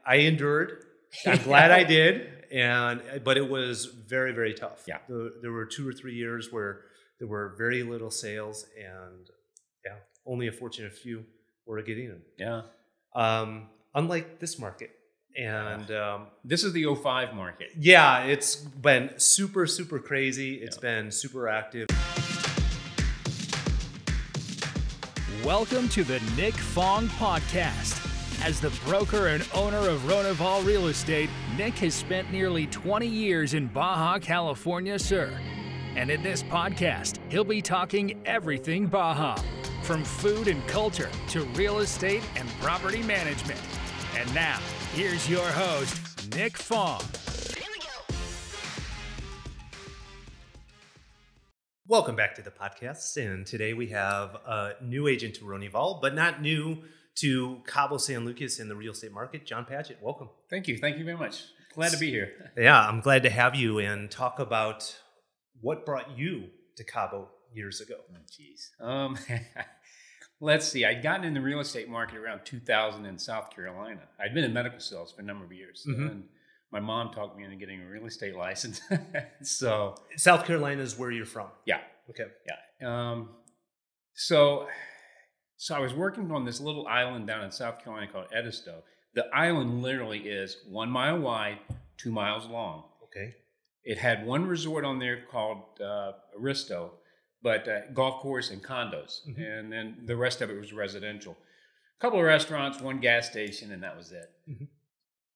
I endured. I'm glad I did. But it was very, very tough. Yeah. There were 2 or 3 years where there were very little sales, and only a fortunate few were getting them. Yeah. Unlike this market. And this is the 05 market. Yeah, it's been super, super crazy. It's been super active. Welcome to the Nick Fong Podcast. As the broker and owner of Ronival Real Estate, Nick has spent nearly 20 years in Baja, California, Sur. And in this podcast, he'll be talking everything Baja, from food and culture to real estate and property management. And now, here's your host, Nick Fong. Welcome back to the podcast. And today we have a new agent to Ronival, but not new to Cabo, San Lucas in the real estate market, John Padgett. Welcome. Thank you. Thank you very much. Glad to be here. Yeah, I'm glad to have you and talk about what brought you to Cabo years ago. Oh, geez. Let's see. I'd gotten in the real estate market around 2000 in South Carolina. I'd been in medical sales for a number of years. Mm-hmm. And my mom talked me into getting a real estate license. So South Carolina is where you're from. Yeah. Okay. Yeah. So I was working on this little island down in South Carolina called Edisto. The island literally is 1 mile wide, 2 miles long. Okay. It had one resort on there called Aristo, but golf course and condos. Mm-hmm. And then the rest of it was residential. A couple of restaurants, one gas station, and that was it. Mm-hmm.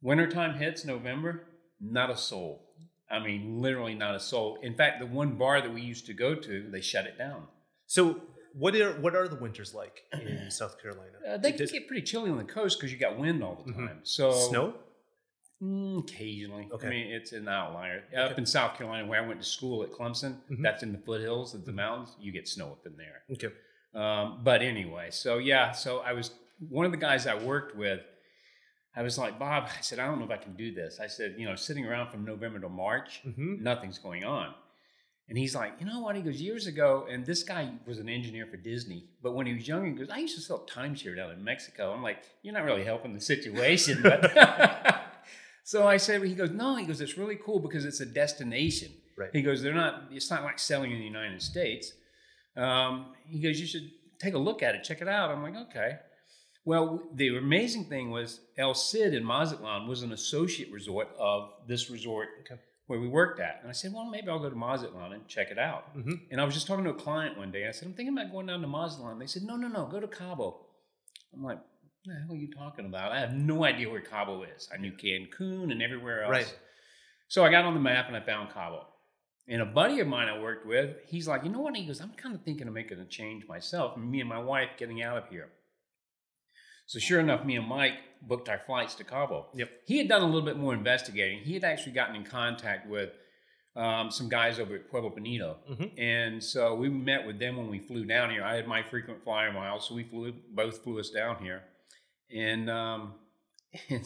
Wintertime hits, November, not a soul. I mean, literally not a soul. In fact, the one bar that we used to go to, they shut it down. So what are the winters like in South Carolina? They can get pretty chilly on the coast because you got wind all the time. Mm-hmm. So snow? Occasionally. Okay. I mean, it's an outlier. Okay. Up in South Carolina, where I went to school at Clemson, mm-hmm. that's in the foothills of the mountains, you get snow up in there. Okay. But anyway, so I was, one of the guys I worked with, I was like, Bob, I said, I don't know if I can do this. I said, sitting around from November to March, mm-hmm. nothing's going on. And he's like, you know what? He goes, years ago, and this guy was an engineer for Disney, but when he was younger, he goes, I used to sell timeshare down in Mexico. I'm like, you're not really helping the situation. But so I said, he goes, no, he goes, it's really cool because it's a destination. Right. He goes, it's not like selling in the United States. He goes, you should take a look at it, check it out. I'm like, okay. Well, the amazing thing was El Cid in Mazatlan was an associate resort of this resort where we worked at. And I said, well, maybe I'll go to Mazatlan and check it out. Mm-hmm. And I was just talking to a client one day. I said, I'm thinking about going down to Mazatlan. They said, no, go to Cabo. I'm like, what the hell are you talking about? I have no idea where Cabo is. I knew Cancun and everywhere else. Right. So I got on the map and I found Cabo. And a buddy of mine I worked with, he's like, you know what? He goes, I'm kind of thinking of making a change myself. Me and my wife getting out of here. So sure enough, me and Mike booked our flights to Cabo. Yep. He had done a little bit more investigating. He had actually gotten in contact with some guys over at Pueblo Bonito. Mm-hmm. And so we met with them when we flew down here. I had my frequent flyer miles, so both flew us down here. And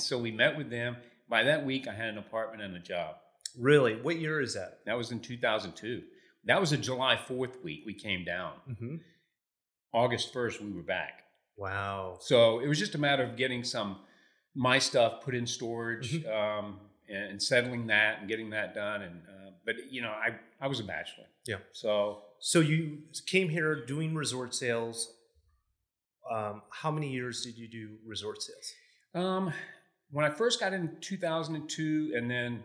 so we met with them. By that week, I had an apartment and a job. Really? What year is that? That was in 2002. That was a July 4th week we came down. Mm-hmm. August 1st, we were back. Wow. So it was just a matter of getting my stuff put in storage, mm-hmm. And settling that and getting that done. And but I was a bachelor. Yeah. So you came here doing resort sales. How many years did you do resort sales? When I first got in 2002, and then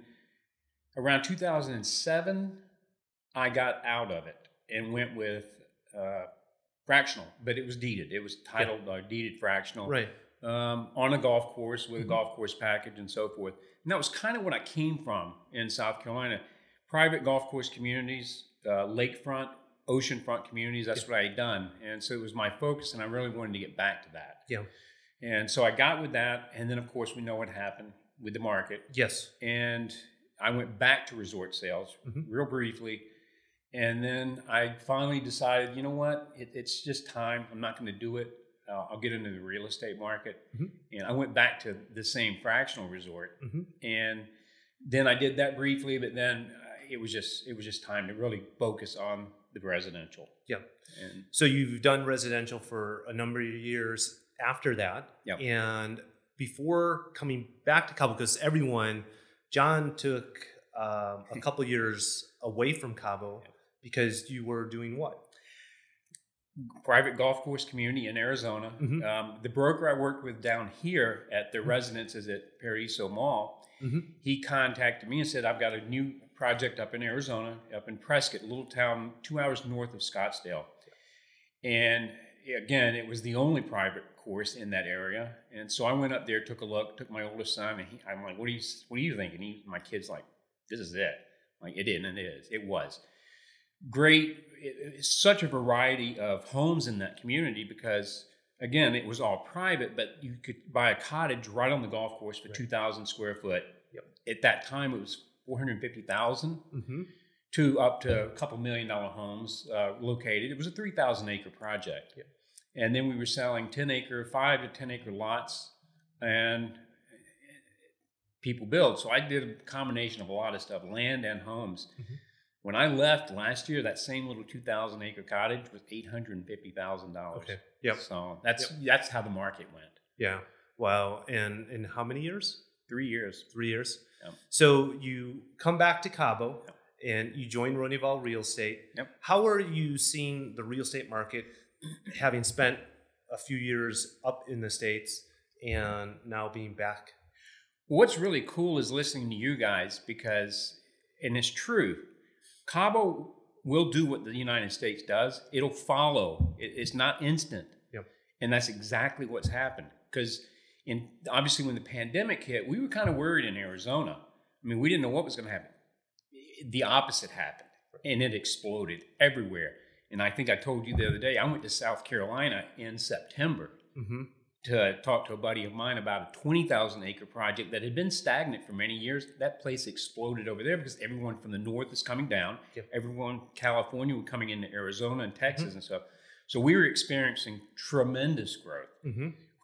around 2007, I got out of it and went with fractional, but it was deeded. It was titled deeded fractional, right? On a golf course with a golf course package and so forth. And that was kind of what I came from in South Carolina: private golf course communities, lakefront, oceanfront communities. That's what I had done, and so it was my focus, and I really wanted to get back to that. Yeah. And so I got with that, and then of course we know what happened with the market. Yes. And I went back to resort sales real briefly. And then I finally decided, you know what, it's just time. I'm not going to do it. I'll get into the real estate market. Mm-hmm. And I went back to the same fractional resort. Mm-hmm. And then I did that briefly, but then it was just time to really focus on the residential. Yeah. And so you've done residential for a number of years after that. Yep. And before coming back to Cabo, because John took a couple years away from Cabo because you were doing what? Private golf course community in Arizona. The broker I worked with down here at the residences at Paraiso Mall, he contacted me and said, I've got a new project up in Arizona, up in Prescott, a little town 2 hours north of Scottsdale. And again, it was the only private course in that area. And so I went up there, took a look, took my oldest son, and I'm like, what do you think? And my kid's like, this is it. I'm like, it is, and it is. It was. Great. It's such a variety of homes in that community because, again, it was all private, but you could buy a cottage right on the golf course for 2,000 square foot. At that time, it was $450,000 to up to a couple $1 million homes located. It was a 3,000 acre project. And then we were selling 5 to 10 acre lots and people build. So I did a combination of a lot of stuff, land and homes. When I left last year, that same little 2,000 acre cottage was $850,000. Okay. So that's how the market went. Yeah. Wow. And in how many years? 3 years. 3 years. Yep. So you come back to Cabo and you join Ronival Real Estate. How are you seeing the real estate market, having spent a few years up in the States and now being back? What's really cool is listening to you guys because, and it's true, Cabo will do what the United States does. It'll follow. It's not instant. And that's exactly what's happened. Because obviously when the pandemic hit, we were kind of worried in Arizona. I mean, we didn't know what was going to happen. The opposite happened. And it exploded everywhere. And I think I told you the other day, I went to South Carolina in September to talk to a buddy of mine about a 20,000 acre project that had been stagnant for many years. That place exploded over there because everyone from the north is coming down. Everyone, California, were coming into Arizona and Texas and stuff. So we were experiencing tremendous growth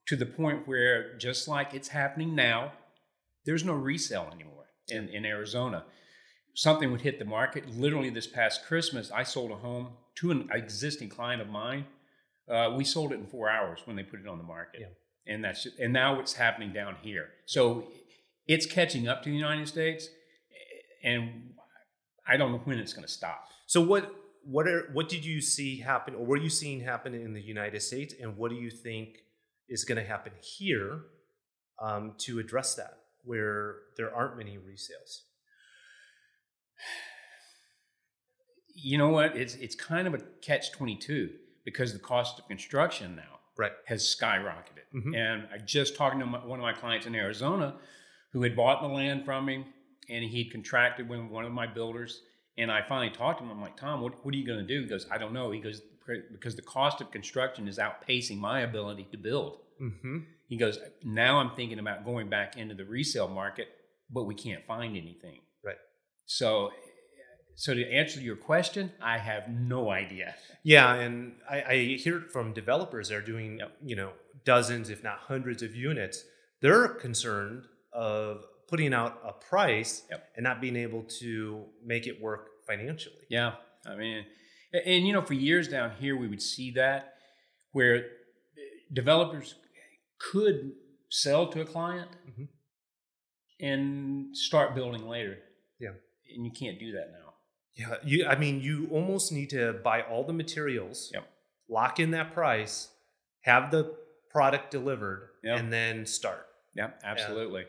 to the point where, just like it's happening now, there's no resale anymore in Arizona. Something would hit the market. Literally this past Christmas, I sold a home to an existing client of mine. We sold it in 4 hours when they put it on the market. And and now it's happening down here. So it's catching up to the United States, and I don't know when it's going to stop. So what did you see happen, or were you seeing happen in the United States, and what do you think is going to happen here to address that, where there aren't many resales? You know what? It's kind of a catch-22 because the cost of construction now has skyrocketed. And I just talked to one of my clients in Arizona who had bought the land from me, and he'd contracted with one of my builders. And I finally talked to him. I'm like, Tom, what are you going to do? He goes, I don't know. He goes, because the cost of construction is outpacing my ability to build. He goes, now I'm thinking about going back into the resale market, but we can't find anything. So to answer your question, I have no idea. Yeah, and I hear it from developers. They're doing dozens, if not hundreds of units. They're concerned of putting out a price and not being able to make it work financially. Yeah, I mean, and for years down here, we would see that where developers could sell to a client and start building later. And you can't do that now. You almost need to buy all the materials, lock in that price, have the product delivered, and then start. Absolutely.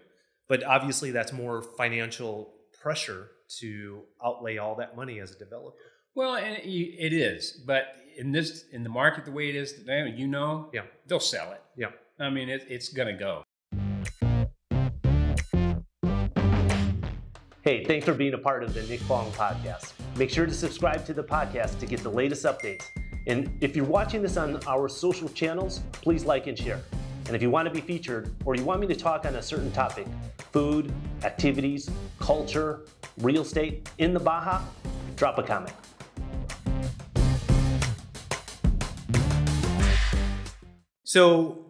But obviously that's more financial pressure to outlay all that money as a developer. Well, and it is, but in the market the way it is today, they'll sell it. I mean, it's going to go. Hey, thanks for being a part of the Nick Fong Podcast. Make sure to subscribe to the podcast to get the latest updates. And if you're watching this on our social channels, please like and share. And if you want to be featured, or you want me to talk on a certain topic, food, activities, culture, real estate in the Baja, drop a comment. So,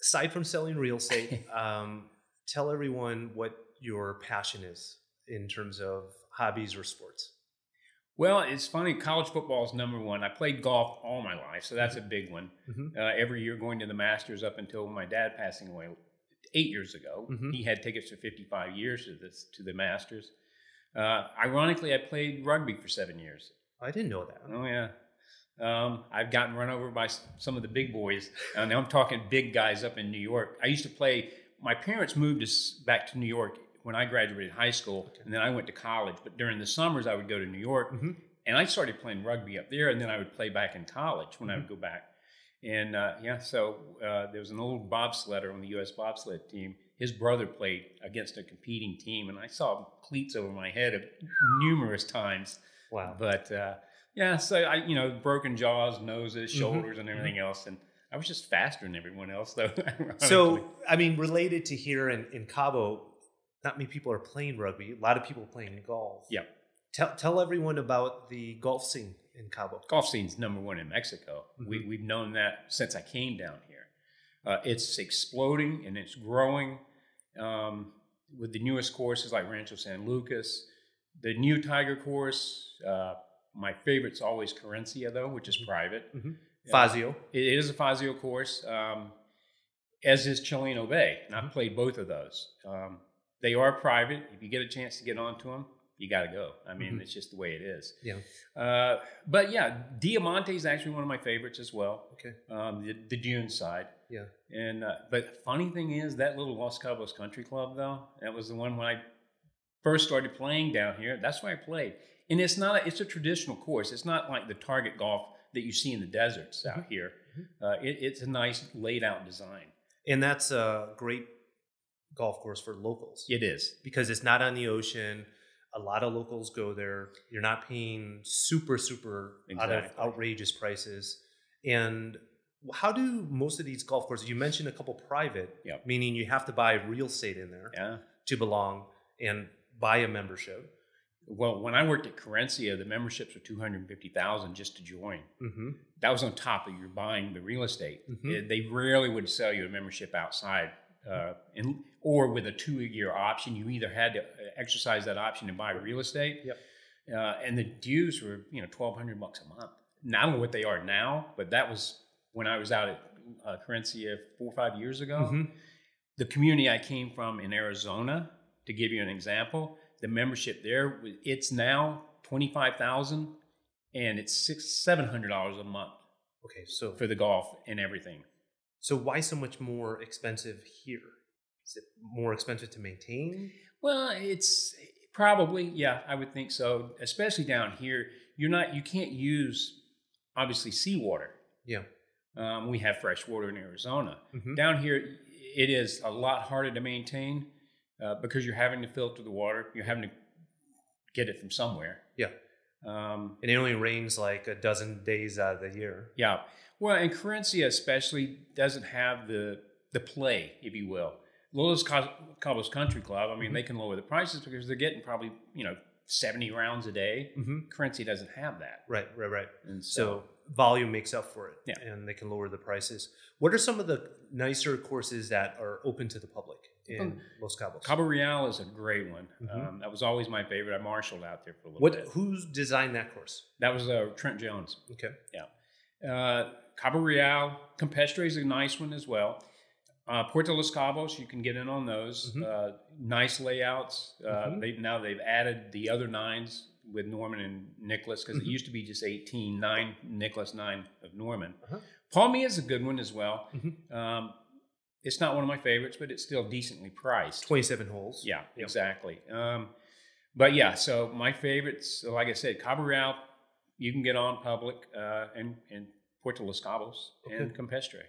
aside from selling real estate, tell everyone what your passion is in terms of hobbies or sports. Well, it's funny. College football is number one. I played golf all my life, so that's a big one. Every year going to the Masters up until my dad passing away 8 years ago. Mhm. He had tickets for 55 years to the Masters. Ironically, I played rugby for 7 years. I didn't know that. Oh yeah. I've gotten run over by some of the big boys. And I'm talking big guys up in New York. I used to play. My parents moved us back to New York when I graduated high school, and then I went to college. But during the summers, I would go to New York, and I started playing rugby up there, and then I would play back in college when I would go back. And so there was an old bobsledder on the U.S. bobsled team. His brother played against a competing team, and I saw cleats over my head numerous times. Wow. But so I, broken jaws, noses, shoulders, and everything else, and I was just faster than everyone else, though. So, I mean, related to here in Cabo, not many people are playing rugby. A lot of people are playing golf. Yeah. Tell everyone about the golf scene in Cabo. Golf scene's number one in Mexico. We've known that since I came down here. It's exploding and it's growing with the newest courses like Rancho San Lucas. The new Tigger course, my favorite's always Querencia, though, which is private. Fazio. It is a Fazio course, as is Chileno Bay, and I've played both of those. They are private. If you get a chance to get onto them, you got to go. I mean, it's just the way it is. Yeah. But yeah, Diamante is actually one of my favorites as well. Okay. The Dune side. Yeah. And but funny thing is, that little Los Cabos Country Club, though, that was the one when I first started playing down here. That's where I played. And it's a traditional course. It's not like the target golf that you see in the deserts out here. It's a nice laid out design. And that's a great golf course for locals. It is. Because it's not on the ocean. A lot of locals go there. You're not paying super out of outrageous prices. And how do most of these golf courses, you mentioned a couple private, meaning you have to buy real estate in there to belong and buy a membership. Well, when I worked at Querencia, the memberships were $250,000 just to join. That was on top of your buying the real estate. They rarely would sell you a membership outside, or with a 2-year option. You either had to exercise that option and buy real estate, and the dues were $1,200 a month. Now, I don't know what they are now, but that was when I was out at Querencia 4 or 5 years ago. The community I came from in Arizona, to give you an example. The membership there, it's now $25,000, and it's $700 a month. Okay, so for the golf and everything. So why so much more expensive here? Is it more expensive to maintain? Well, it's probably, I would think so. Especially down here, you can't use obviously seawater. Yeah. We have fresh water in Arizona. Down here, it is a lot harder to maintain. Because you're having to filter the water, you're having to get it from somewhere. Yeah. And it only rains like a dozen days out of the year. Yeah. Well, and Querencia especially doesn't have the play, if you will. Los Cabos Country Club, I mean, they can lower the prices because they're getting probably, 70 rounds a day. Querencia doesn't have that. Right. And so volume makes up for it. Yeah. And they can lower the prices. What are some of the nicer courses that are open to the public in Los Cabos? Cabo Real is a great one. That was always my favorite. I marshaled out there for a little bit. Who's designed that course? That was Trent Jones. Okay. Yeah. Cabo Real, Campestre is a nice one as well. Puerto Los Cabos, you can get in on those. Nice layouts. They've added the other 9s with Norman and Nicklaus, because it used to be just 18, 9 Nicklaus, 9 of Norman. Palmia is a good one as well. It's not one of my favorites, but it's still decently priced. 27 holes. Yeah, exactly. But yeah, so my favorites, like I said, Cabo Real, you can get on public, and Puerto Los Cabos and Campestre.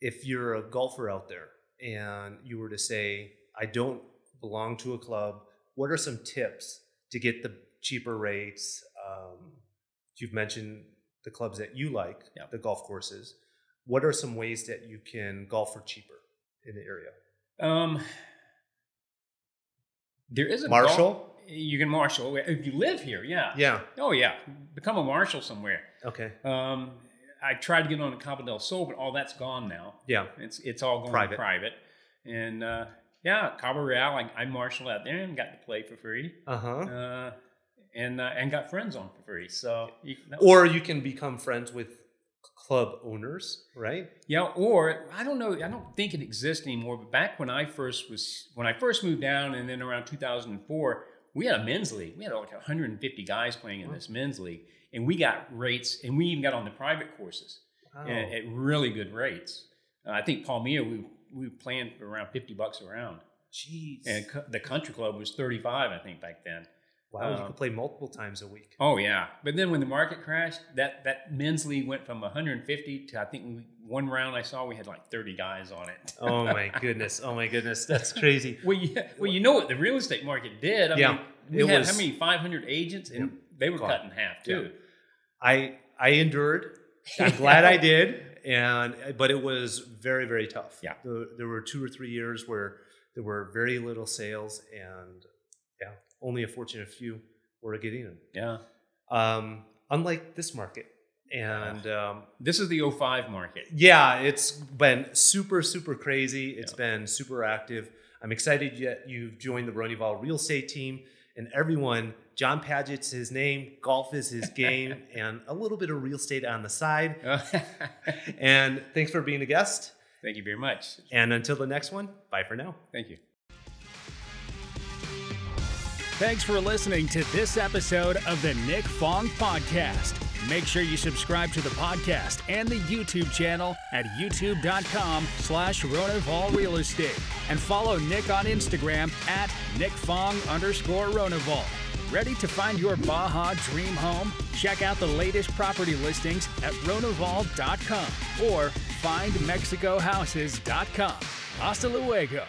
If you're a golfer out there and you were to say, I don't belong to a club, what are some tips to get the cheaper rates? You've mentioned the clubs that you like, the golf courses. What are some ways that you can golf for cheaper in the area? There is a marshal. You can marshal if you live here. Yeah. Oh yeah. Become a marshal somewhere. Okay. I tried to get on the Cabo del Sol, but all that's gone now. Yeah. It's all going private. And Cabo Real, I marshaled out there and got to play for free. And got friends on for free. So or you can become friends with club owners, right? Yeah, or I don't know. I don't think it exists anymore. But back when I first moved down, and then around 2004, we had a men's league. We had like 150 guys playing in this men's league, and we got rates, and we even got on the private courses at really good rates. I think Palmyra, we were playing for around $50 a round. Jeez. And the country club was 35, I think, back then. Wow, you could play multiple times a week. Oh yeah, but then when the market crashed, that men's league went from 150 to, I think one round I saw we had like 30 guys on it. Oh my goodness! Oh my goodness! That's crazy. Well, you know what the real estate market did. I mean, we had how many 500 agents, and they were cut in half too. Yeah. I endured. I'm glad I did, but it was very, very tough. Yeah, there were 2 or 3 years where there were very little sales, and only a fortunate few were getting in. Yeah. Unlike this market. And this is the 05 market. Yeah, it's been super, super crazy. It's been super active. I'm excited that you've joined the Ronival Real Estate team. And everyone, John Padgett's his name, golf is his game, and a little bit of real estate on the side. And thanks for being a guest. Thank you very much. And until the next one, bye for now. Thank you. Thanks for listening to this episode of the Nick Fong Podcast. Make sure you subscribe to the podcast and the YouTube channel at youtube.com/Ronival Real Estate. And follow Nick on Instagram at NickFong_Ronival. Ready to find your Baja dream home? Check out the latest property listings at Ronival.com or findmexicohouses.com. Hasta luego.